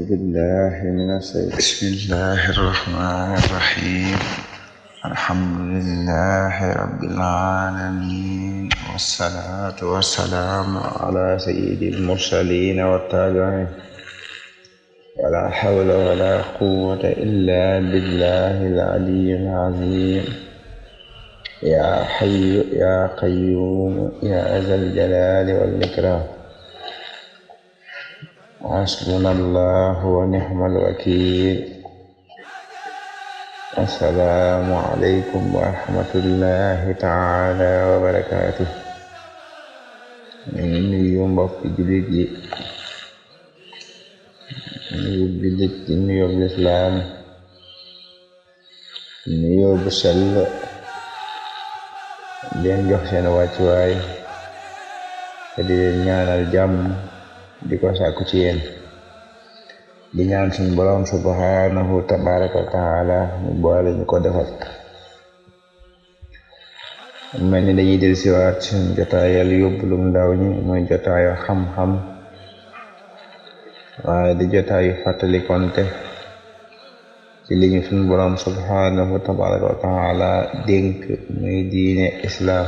بسم الله الرحمن الرحيم. الحمد لله رب العالمين، والصلاة والسلام على سيد المرسلين والتابعين، ولا حول ولا قوة إلا بالله العلي العظيم. يا حي يا قيوم يا ذا الجلال والإكرام. حسبنا الله ونعم الوكيل. السلام عليكم ورحمة الله تعالى وبركاته. ñu ngi nuyu mbokki jullit yi, nuyu jullit ci nuyoo bu lislaam, nuyoo bu sell, leen jox seen wàccuwaay te di leen ñaanal jàmm, di ko sàkku ci yéen, di ñaan suñu boroom subhanahu tabaraka wa taala mu boole ñu ko defal. mel ni dañuy del siwaat suñu jotaayal yóbbulum ndaw ñi, muy jotaayu xam-xam, waaye di jotaayu fàttali konte ci li ñu suñu boroom subhanahu tabaraka wa taala dénk muy diine islaam.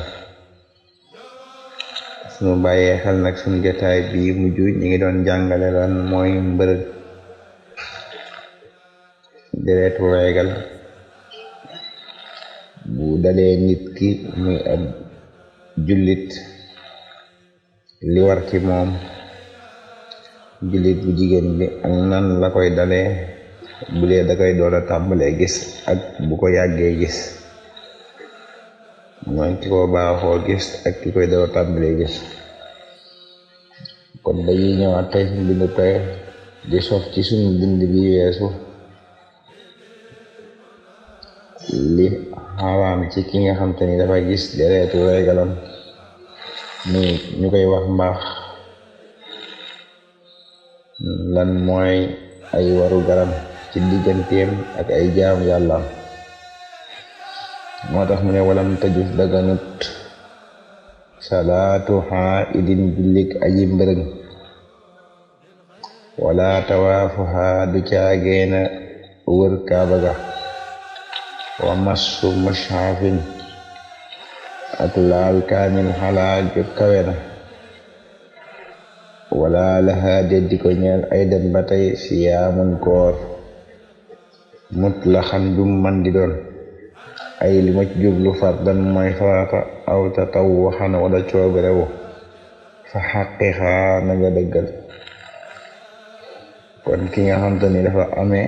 suñu bàyyee xel nag suñu jotaay bii mujj ñi ngi doon jàngale lan mooy mbërëg, deretu reegal bu dalee nit ki muy ab jullit, li war ci moom jullit bu jigéen bi ak nan la koy dalee, bu dee da koy door a tàmbalee gis ak bu ko yàggee gis, mooy ki ko baaxoo gis ak ki koy door a tàmbalee gis. kon dañuy ñëwaat tey suñu bind tey di sof ci suñu bind bi weesu li xaraam ci ki nga xam te ni dafa gis deretu reegalam, muy ñu koy wax mbaax, lan mooy ay waru garam ci digganteem ak ay jaamu yàllaam. moo tax mu ne walam tajus daganut salaatu xaaidin jullik aji mbërëg, wala tawaafuha du caageena wër kaaba ga, wa massu mushafin ak laal kaamil xalaa ju kawe na, wala laha deddi ko ñeel ay den ba tey siyaamun koor mutlaxan jum man di doon, ay li ma ci jublu fardan mooy farata aw tatawuxan wala cooberewu, fa xaqiqa na nga dëggal. kon ki nga xam te ni dafa amee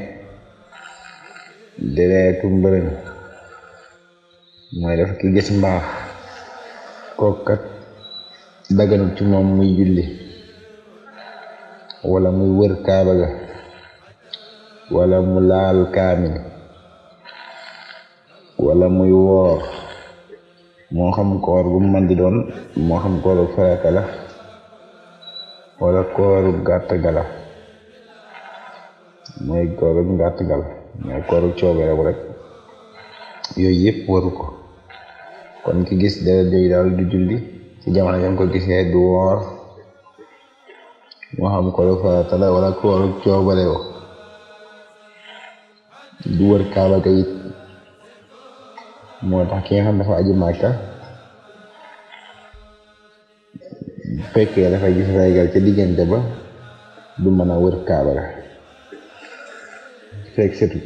deretu mbërëg, mooy dafa ki gis mbaax, kookat daganut ci moom muy julli, wala muy wër kaaba ga, wala mu laal kaamil, wala muy woor, moo xam koor bu man di doon, moo xam kooru farata la wala kooru gàtt gala, mooy kooru gàtt gala, mooy kooru cooberewu rek, yooyu yëpp waru ko. kon ki gis deret jooju daal du julli ci jamono jam ko gisee, du woor, moo xam kooru farata la wala kooru cooberewu, du wër kaaba ga it. moo tax ki nga xam dafa aji Màkka, fekkee dafa gis reegal ca diggante ba, du mën a wër kaaba ga fekk setut.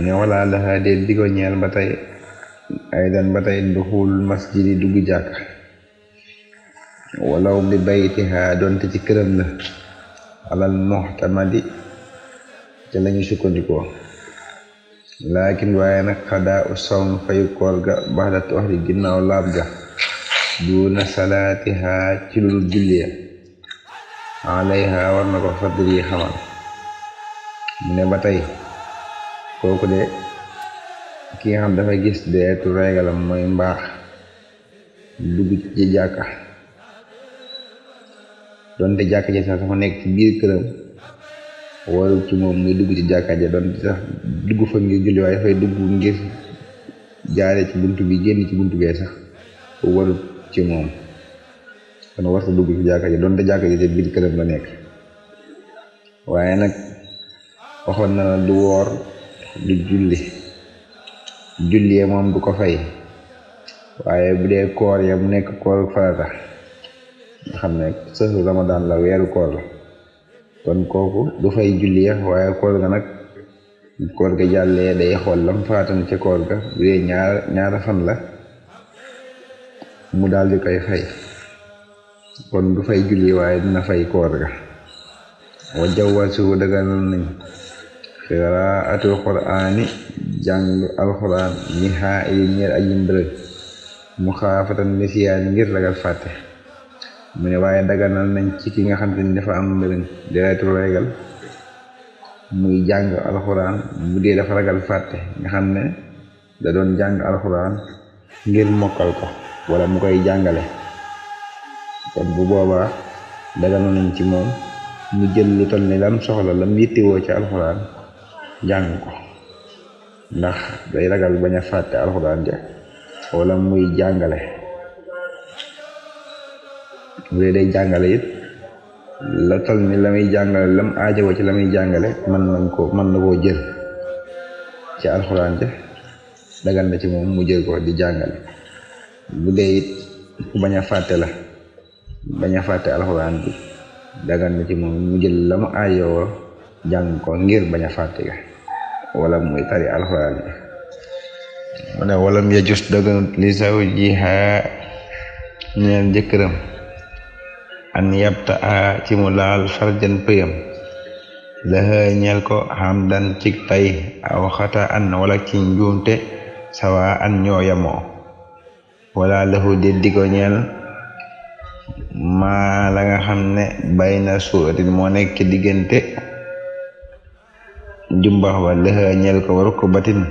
ne wala laxa dee di ko ñeel ba tey ay dan ba tey duxul masjidi dugg jàkka, walaw bi baytiha doonte ci këram la, alal muhtamadi ca lañu sukkandikoo, laakin waaye nag xadaa u sawm fayu koor ga baxdat waxdi ginnaaw laab ga, duuna salaatiha ci lu julliya, alayha war na ko fadri xamal. mu ne ba tey kooku de ki nga xam dafa gis deretu reegalam mooy mbaax, dugg ci jàkka, doonte jàkka ji sax dafa nekk ci biir këram, warul ci moom muy dugg ci jàkka ja, doonte sax dugg fa ngir julli, waaye dafay dugg ngir jaare ci buntu bi génn ci buntu bee sax warul ci moom. kon warta dugg ci jàkka ja, doonte jàkka ja ci biir këram la nekk. waaye nag waxoon na du woor du julli moom du ko fay, waaye bu dee koor ya mu nekk koor farata nga xam ne sëru ramadan la weeru koor la kon kooku du fay julli ya, waaye koor ga nag koor ga jàllee day xool lam faatan ca koor ga bu dee ñaara fan la mu daal di koy fay, kon du fay julli waaye dina fay koor ga. wa jawwasu daganal nañ qiraatul qur'aani jàng alquran ñi xaa ili ñeer aji mbërëg mu xaafatan nisiyaan ngir ragal fàtte. mu ne waaye daganal nañ ci ki nga xam te ni dafa am mbërëg deretu regal muy jàng alquran bu dee dafa ragal fàtte nga xam ne da doon jàng alquran ngir mokkal ko wala mu koy jàngale, kon bu boobaa daganal nañ ci moom mu jël lu toll ni lam soxla lam yittewoo ci alxuraan jàng ko, ndax day ragal bañ a fàtte alxuraan ja wala muy jàngale. bu dee day jàngale it la toll ni la muy jàngale lam aajowoo ci la muy jàngale mën na koo jël ci alxuraan ja, dagal na ci moom mu jël ko di jàngale. bu dee it ku bañ a fàtte alxuraan bi dagan na ci moom mu jël la mu aayoo jàng ko ngir bañ a fàtte ga wala muy tari alxuraan bi. mu ne walam yajus daganut li zawjiha ñeel jëkkëram an yabta a ci mu laal farjan pëyam laha ñeel ko hamdan ci tay aw xata an wala ci njuumte sawa an ñoo yamoo wala lahu de digo ñeel maa la nga xam ne bay na suuratin moo nekk ci diggante jumbax ba lëxa ñeel ko waru ko batin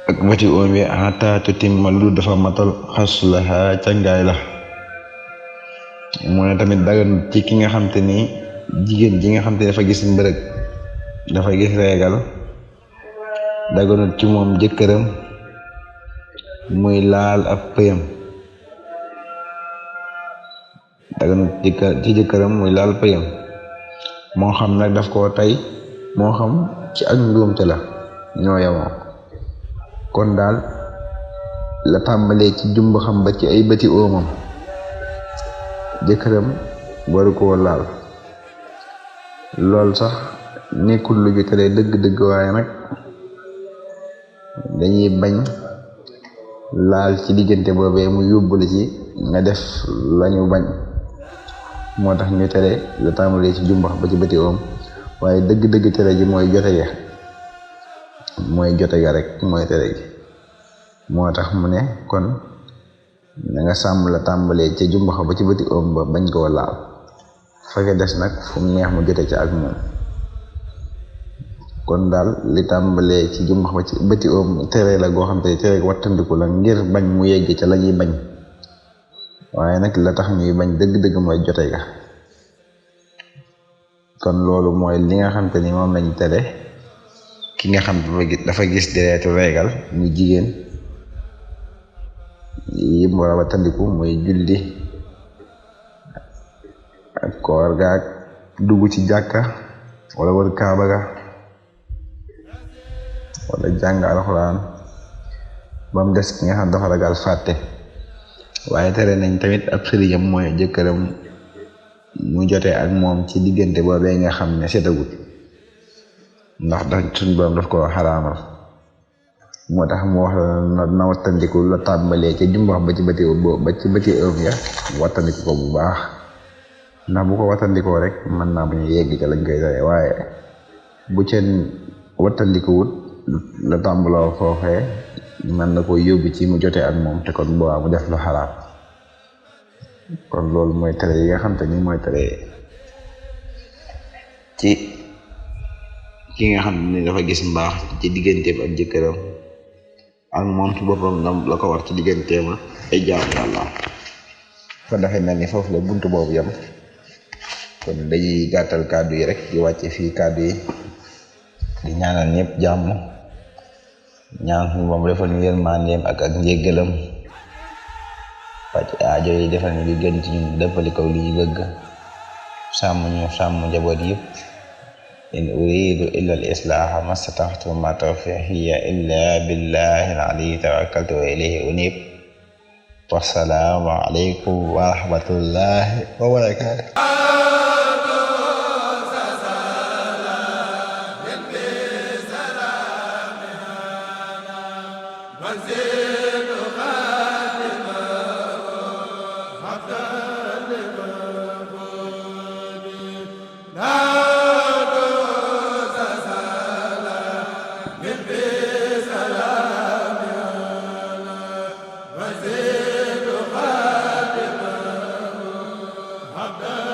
ak bati oom bi xataatu timma lu dafa matal xas laxa cangaay la. mu ne tamit dagan ci ki nga xam te ni jigéen ji nga xam te dafa gis mbërëg dafa gis reegal daganut ci moom jëkkëram muy laal ab pëyam daganut ci jëkkëram muy laal pëyam moo xam nag daf koo tey moo xam ci ak njuumte la ñoo yamoo. kon daal la tàmbalee ci jumb xam ba ci ay bëti oomam jëkkëram waru koo laal. lool sax nekkul lu ju tere dëgg-dëgg, waaye nag dañuy bañ laal ci diggante boobee mu yóbbule ci nga def lañu bañ, moo tax ñu tere la tàmbalee ci jumbax ba ci bëti oom, waaye dëgg-dëgg tere ji mooy jote ga rek mooy tere gi. moo tax mu ne kon na nga sàmm la tàmbalee ca jumbax ba ci bëti oom ba bañ koo laal, fekk des nag fu mu neex mu jote ci ak moom. kon daal li tàmbalee ci jumbax ba ci bëti oom tere la goo xam te tere wattandiku la ngir bañ mu yegg ca la ñuy bañ, waaye nag la tax ñuy bañ dëgg-dëgg mooy jote ga. kon loolu mooy li nga xam te ni moom lañ tere ki nga xam dafa gis deretu reegal muy jigéen yi mu war a wattandiku muy julli ak koor gaag dugg ci jàkka wala wër kaaba ga wala jàng alxuraan, ba mu des ki nga xam dafa ragal fàtte. waaye tere nañ tamit ab sëriñam mooy jëkkëram mu jotee ak moom ci diggante boobee nga xam ne setagut, ndax da suñ borom daf ko xaraamal. moo tax mu wax na wattandiku la tàmbalee ca jumbax ba ci bëti ëf ya wattandiku ko bu baax, ndax bu ko wattandikoo rek mën naa bañ a yegg ca lañ koy tere. waaye bu ca wattandikuwut la tàmbaloo foofee mën na ko yóbbu ci mu jotee ak moom, te kon boobaa mu def lu xaraam. kon loolu mooy tere yi nga xam te ni mooy tere ci ki nga xam ne dafa gis mbaax ci digganteem ak jëkkëram ak moom ci boppam la ko war ci digganteem ay jaam Yàlla. kon dafay mel ni foofu la buntu boobu yam. kon dañuy gàttal kàddu yi rek di wàcce fii kàddu yi di ñaanal ñëpp jàmm, ñaan suñu moom defal ñu yërmandeem ak njéggalam, faj aajo yi defal ñu li gën ci ñun, dëppali ko li ñu bëgg, sàmm ñu sàmm njaboot yëpp. in uridu illa al islaha mastata'tu ma tawfiqiya illa billahi al alayhi tawakkaltu wa ilayhi unib. Wassalaamu aleykum wa rahmatullahi wa barakatuh. Abda